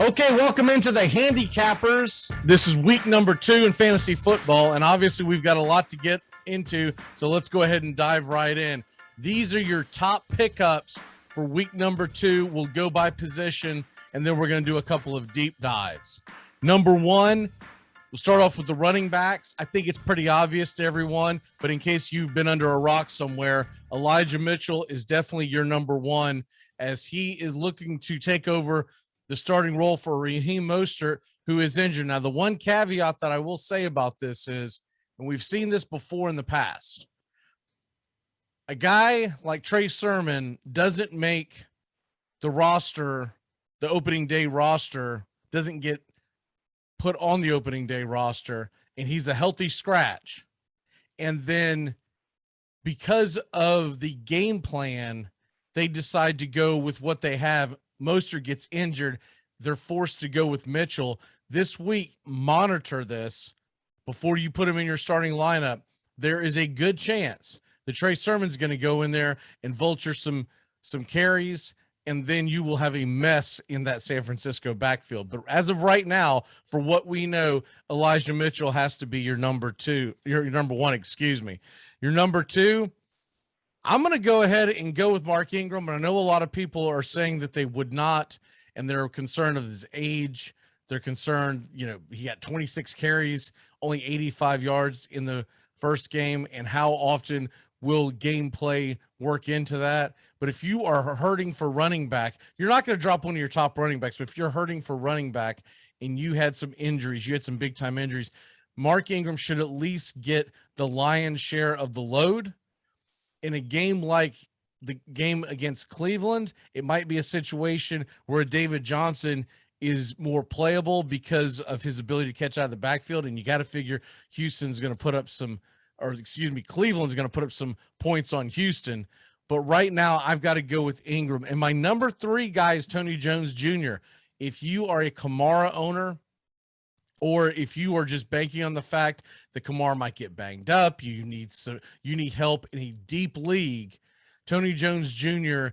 Okay, welcome into the Handicappers. This is week number 2 in fantasy football, and obviously we've got a lot to get into, so let's go ahead and dive right in. These are your top pickups for week number 2. We'll go by position, and then we're going to do a couple of deep dives. Number 1, we'll start off with the running backs. I think it's pretty obvious to everyone, but in case you've been under a rock somewhere, Elijah Mitchell is definitely your number 1, as he is looking to take over the starting role for Raheem Mostert, who is injured. Now, the one caveat that I will say about this is, and we've seen this before in the past, a guy like Trey Sermon doesn't make the roster, the opening day roster, doesn't get put on the opening day roster, and he's a healthy scratch. And then because of the game plan, they decide to go with what they have. Mostert gets injured. They're forced to go with Mitchell. This week, monitor this before you put him in your starting lineup. There is a good chance that Trey Sermon's going to go in there and vulture some carries, and then you will have a mess in that San Francisco backfield. But as of right now, for what we know, Elijah Mitchell has to be your number 2, your number 1, excuse me. Your number 2, I'm going to go ahead and go with Mark Ingram, and I know a lot of people are saying that they would not, and they're concerned of his age. They're concerned, he got 26 carries, only 85 yards in the first game, and how often will gameplay work into that? But if you are hurting for running back, you're not going to drop one of your top running backs, but if you're hurting for running back and you had some injuries, you had some big-time injuries, Mark Ingram should at least get the lion's share of the load. In a game like the game against Cleveland, it might be a situation where David Johnson is more playable because of his ability to catch out of the backfield, and you got to figure Cleveland's going to put up some points on Houston. But right now, I've got to go with Ingram. And my number 3 guy is Tony Jones Jr. If you are a Kamara owner, or if you are just banking on the fact that Kamara might get banged up, you need help in a deep league, Tony Jones Jr.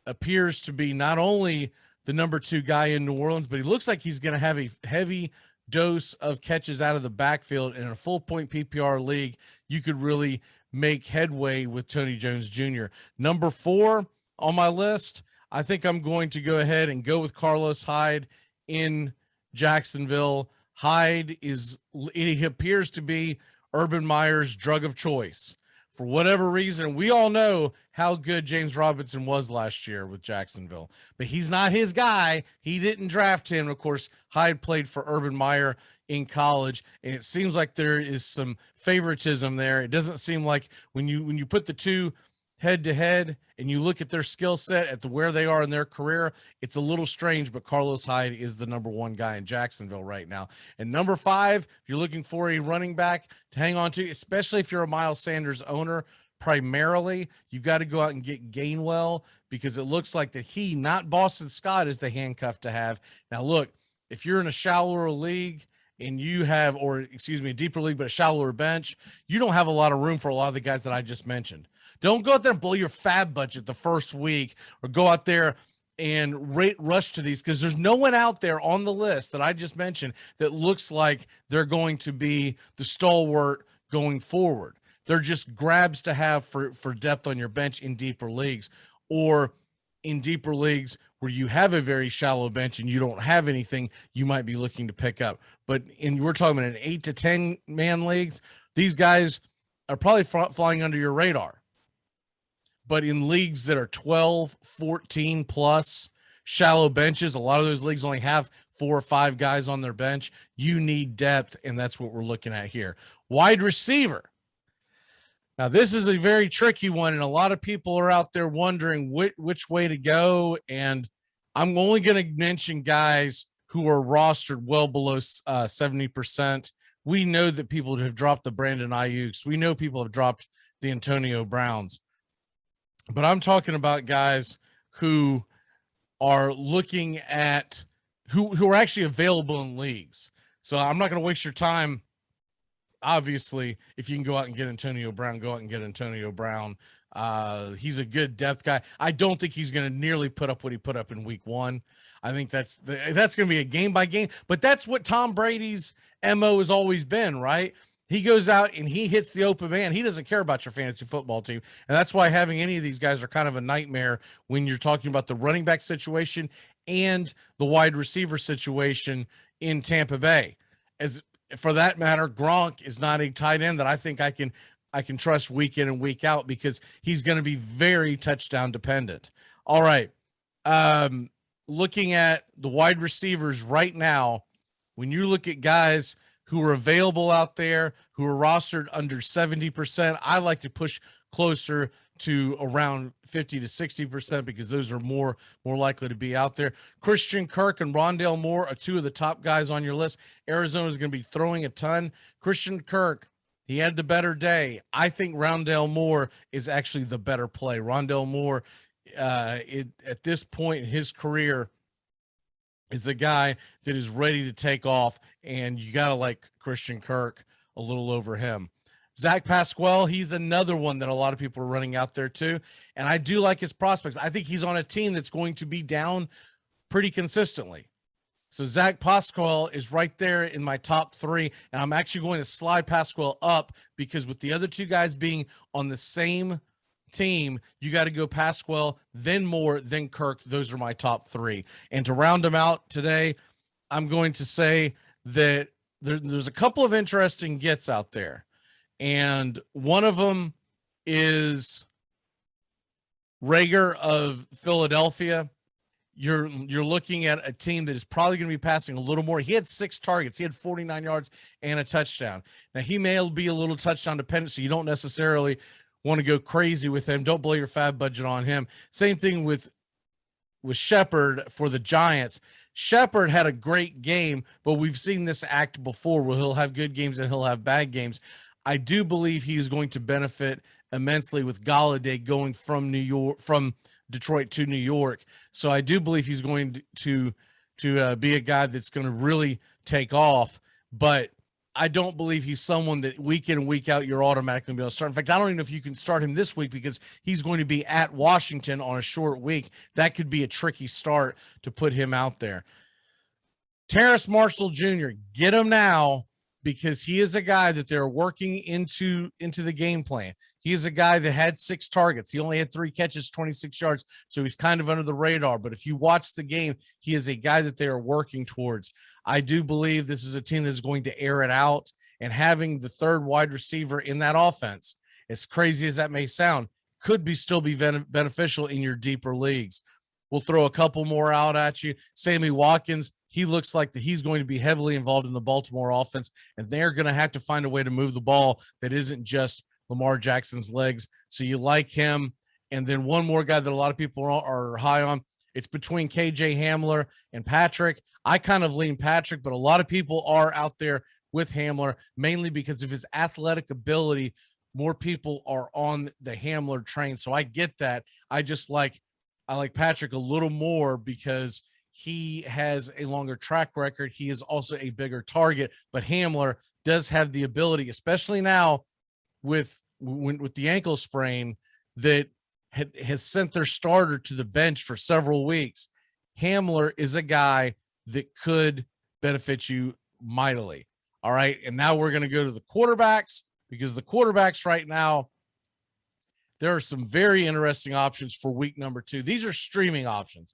appears to be not only the number 2 guy in New Orleans, but he looks like he's going to have a heavy dose of catches out of the backfield. And in a full-point PPR league, you could really make headway with Tony Jones Jr. Number 4 on my list, I think I'm going to go ahead and go with Carlos Hyde in Jacksonville. Hyde he appears to be Urban Meyer's drug of choice for whatever reason. We all know how good James Robinson was last year with Jacksonville, but he's not his guy. He didn't draft him. Of course, Hyde played for Urban Meyer in college, and it seems like there is some favoritism there. It doesn't seem like when you put the two head to head and you look at their skill set at where they are in their career, it's a little strange, but Carlos Hyde is the number 1 guy in Jacksonville right now. And number 5, if you're looking for a running back to hang on to, especially if you're a Miles Sanders owner, primarily, you've got to go out and get Gainwell, because it looks like that he, not Boston Scott, is the handcuff to have. Now, look, if you're in a shallower league and you have, a deeper league, but a shallower bench, you don't have a lot of room for a lot of the guys that I just mentioned. Don't go out there and blow your fab budget the first week, or go out there and rush to these, because there's no one out there on the list that I just mentioned that looks like they're going to be the stalwart going forward. They're just grabs to have for depth on your bench in deeper leagues, or in deeper leagues where you have a very shallow bench and you don't have anything you might be looking to pick up. But we're talking about in 8 to 10 man leagues, these guys are probably flying under your radar. But in leagues that are 12, 14 plus, shallow benches, a lot of those leagues only have 4 or 5 guys on their bench. You need depth, and that's what we're looking at here. Wide receiver. Now, this is a very tricky one, and a lot of people are out there wondering which way to go, and I'm only going to mention guys who are rostered well below 70%. We know that people have dropped the Brandon Ayuks. We know people have dropped the Antonio Browns. But I'm talking about guys who are looking at who are actually available in leagues. So I'm not going to waste your time. Obviously, if you can go out and get Antonio Brown, go out and get Antonio Brown. He's a good depth guy. I don't think he's going to nearly put up what he put up in week 1. I think that's going to be a game by game, but that's what Tom Brady's MO has always been, right? He goes out and he hits the open man. He doesn't care about your fantasy football team. And that's why having any of these guys are kind of a nightmare when you're talking about the running back situation and the wide receiver situation in Tampa Bay. As for that matter, Gronk is not a tight end that I think I can trust week in and week out because he's going to be very touchdown dependent. All right. Looking at the wide receivers right now, when you look at guys who are available out there, who are rostered under 70%, I like to push closer to around 50 to 60% because those are more likely to be out there. Christian Kirk and Rondale Moore are two of the top guys on your list. Arizona is going to be throwing a ton. Christian Kirk, he had the better day. I think Rondale Moore is actually the better play. Rondale Moore, at this point in his career, is a guy that is ready to take off, and you got to like Christian Kirk a little over him. Zach Pasquale, he's another one that a lot of people are running out there too, and I do like his prospects. I think he's on a team that's going to be down pretty consistently. So Zach Pasquale is right there in my top 3, and I'm actually going to slide Pasquale up because with the other two guys being on the same team, you got to go Pasquale, then Moore, then Kirk. Those are my top 3. And to round them out today, I'm going to say that there's a couple of interesting gets out there. And one of them is Rager of Philadelphia. You're looking at a team that is probably going to be passing a little more. He had 6 targets. He had 49 yards and a touchdown. Now, he may be a little touchdown dependent, so you don't necessarily want to go crazy with him. Don't blow your fab budget on him. Same thing with Shepard for the Giants. Shepard had a great game, but we've seen this act before where he'll have good games and he'll have bad games. I do believe he is going to benefit immensely with Golladay going from Detroit to New York. So I do believe he's going to be a guy that's going to really take off, but I don't believe he's someone that week in and week out you're automatically going to be able to start. In fact, I don't even know if you can start him this week because he's going to be at Washington on a short week. That could be a tricky start to put him out there. Terrace Marshall Jr., get him now because he is a guy that they're working into the game plan. He is a guy that had 6 targets. He only had 3 catches, 26 yards, so he's kind of under the radar. But if you watch the game, he is a guy that they are working towards. I do believe this is a team that's going to air it out, and having the 3rd wide receiver in that offense, as crazy as that may sound, could still be beneficial in your deeper leagues. We'll throw a couple more out at you. Sammy Watkins, he looks like that he's going to be heavily involved in the Baltimore offense, and they're going to have to find a way to move the ball that isn't just Lamar Jackson's legs. So you like him. And then one more guy that a lot of people are high on. It's between KJ Hamler and Patrick. I kind of lean Patrick, but a lot of people are out there with Hamler, mainly because of his athletic ability. More people are on the Hamler train. So I get that. I like Patrick a little more because he has a longer track record. He is also a bigger target, but Hamler does have the ability, especially now with the ankle sprain that has sent their starter to the bench for several weeks. Hamler is a guy that could benefit you mightily. All right. And now we're going to go to the quarterbacks because the quarterbacks right now, there are some very interesting options for week number 2. These are streaming options.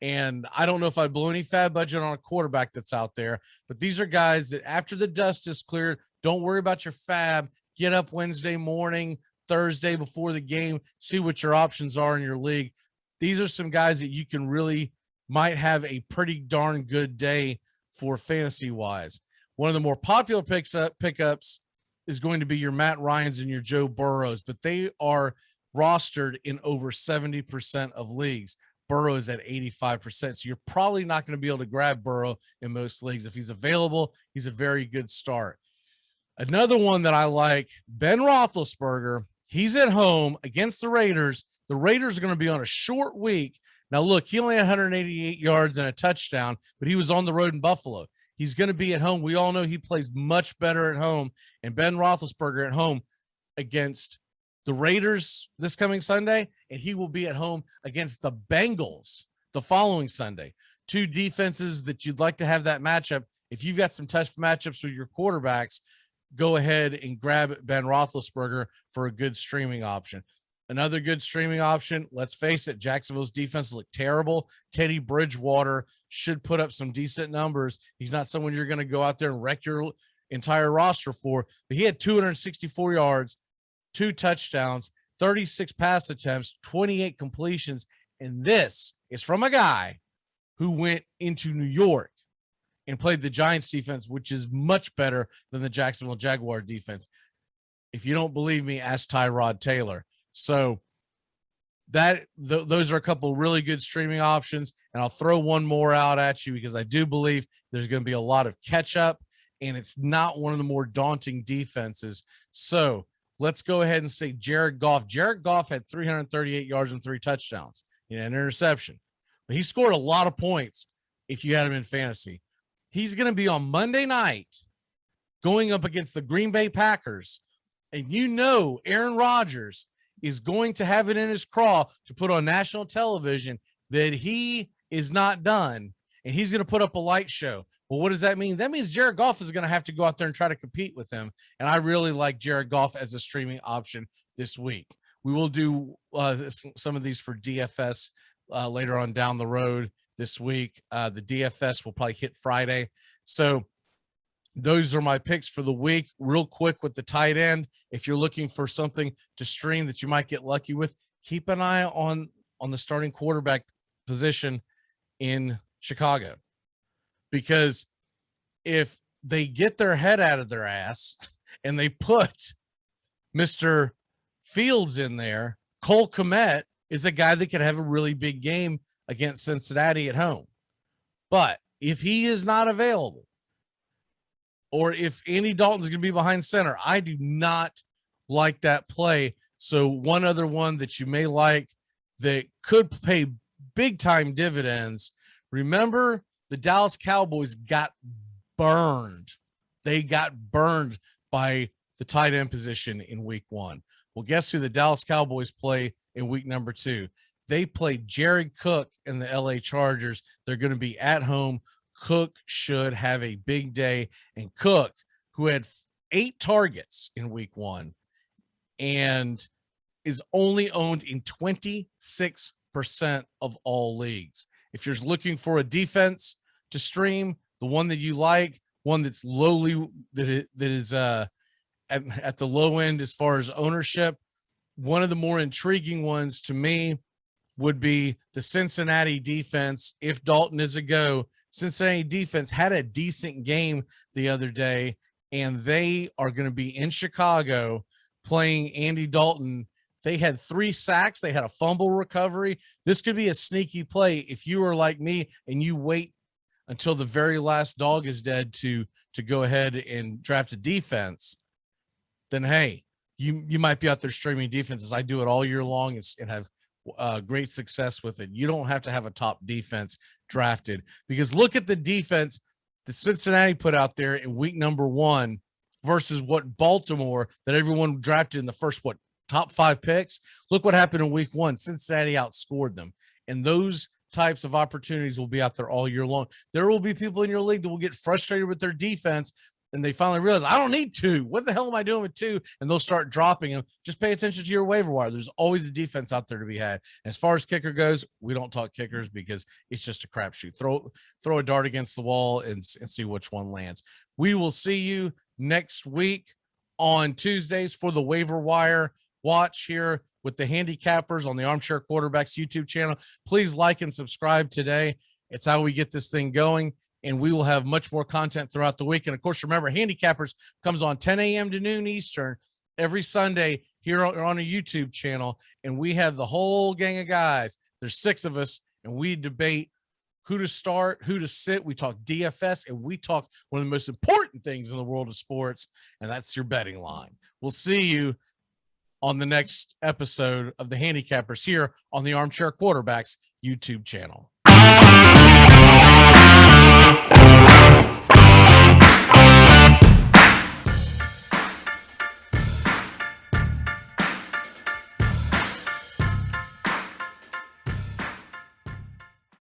And I don't know if I blow any fab budget on a quarterback that's out there, but these are guys that after the dust is cleared, don't worry about your fab. Get up Wednesday morning, Thursday before the game, see what your options are in your league. These are some guys that you can really might have a pretty darn good day for fantasy-wise. One of the more popular pickups is going to be your Matt Ryans and your Joe Burrows, but they are rostered in over 70% of leagues. Burrow is at 85%, so you're probably not going to be able to grab Burrow in most leagues. If he's available, he's a very good start. Another one that I like, Ben Roethlisberger. He's at home against the Raiders. The Raiders are going to be on a short week. Now, look, he only had 188 yards and a touchdown, but he was on the road in Buffalo. He's going to be at home. We all know he plays much better at home, and Ben Roethlisberger at home against the Raiders this coming Sunday, and he will be at home against the Bengals the following Sunday. Two defenses that you'd like to have that matchup. If you've got some tough matchups with your quarterbacks, go ahead and grab Ben Roethlisberger for a good streaming option. Another good streaming option, let's face it, Jacksonville's defense looked terrible. Teddy Bridgewater should put up some decent numbers. He's not someone you're going to go out there and wreck your entire roster for, but he had 264 yards, 2 touchdowns, 36 pass attempts, 28 completions, and this is from a guy who went into New York and played the Giants defense, which is much better than the Jacksonville Jaguar defense. If you don't believe me, ask Tyrod Taylor. So those are a couple really good streaming options, and I'll throw one more out at you because I do believe there's going to be a lot of catch up, and it's not one of the more daunting defenses. So let's go ahead and say Jared Goff. Jared Goff had 338 yards and 3 touchdowns and an interception, but he scored a lot of points if you had him in fantasy. He's going to be on Monday night going up against the Green Bay Packers, and you know Aaron Rodgers is going to have it in his craw to put on national television that he is not done, and he's going to put up a light show. Well, what does that mean? That means Jared Goff is going to have to go out there and try to compete with him, and I really like Jared Goff as a streaming option this week. We will do some of these for DFS later on down the road this week. The DFS will probably hit Friday. So those are my picks for the week. Real quick with the tight end, if you're looking for something to stream that you might get lucky with, keep an eye on the starting quarterback position in Chicago. Because if they get their head out of their ass and they put Mr. Fields in there, Cole Kmet is a guy that could have a really big game against Cincinnati at home. But if he is not available, or if Andy Dalton's going to be behind center, I do not like that play. So one other one that you may like that could pay big-time dividends, remember the Dallas Cowboys got burned. They got burned by the tight end position in week 1. Well, guess who the Dallas Cowboys play in week number 2? They play Jared Cook and the LA Chargers. They're going to be at home. Cook should have a big day. And Cook, who had 8 targets in week 1 and is only owned in 26% of all leagues. If you're looking for a defense to stream, the one that you like, one that's lowly, that is at the low end as far as ownership, one of the more intriguing ones to me would be the Cincinnati defense. If Dalton is a go, Cincinnati defense had a decent game the other day, and they are going to be in Chicago playing Andy Dalton. They had 3 sacks. They had a fumble recovery. This could be a sneaky play if you are like me and you wait until the very last dog is dead to go ahead and draft a defense. Then, hey, you might be out there streaming defenses. I do it all year long and have great success with it. You don't have to have a top defense drafted, because look at the defense that Cincinnati put out there in week number 1 versus what Baltimore, that everyone drafted in the first, top 5 picks. Look what happened in week 1. Cincinnati outscored them. And those types of opportunities will be out there all year long. There will be people in your league that will get frustrated with their defense, and they finally realize, I don't need 2. What the hell am I doing with 2? And they'll start dropping them. Just pay attention to your waiver wire. There's always a defense out there to be had. And as far as kicker goes, we don't talk kickers because it's just a crapshoot. Throw a dart against the wall and see which one lands. We will see you next week on Tuesdays for the waiver wire watch here with the Handicappers on the Armchair Quarterbacks YouTube channel. Please like and subscribe today. It's how we get this thing going. And we will have much more content throughout the week. And, of course, remember, Handicappers comes on 10 a.m. to noon Eastern every Sunday here on a YouTube channel. And we have the whole gang of guys. There's 6 of us, and we debate who to start, who to sit. We talk DFS, and we talk one of the most important things in the world of sports, and that's your betting line. We'll see you on the next episode of the Handicappers here on the Armchair Quarterbacks YouTube channel.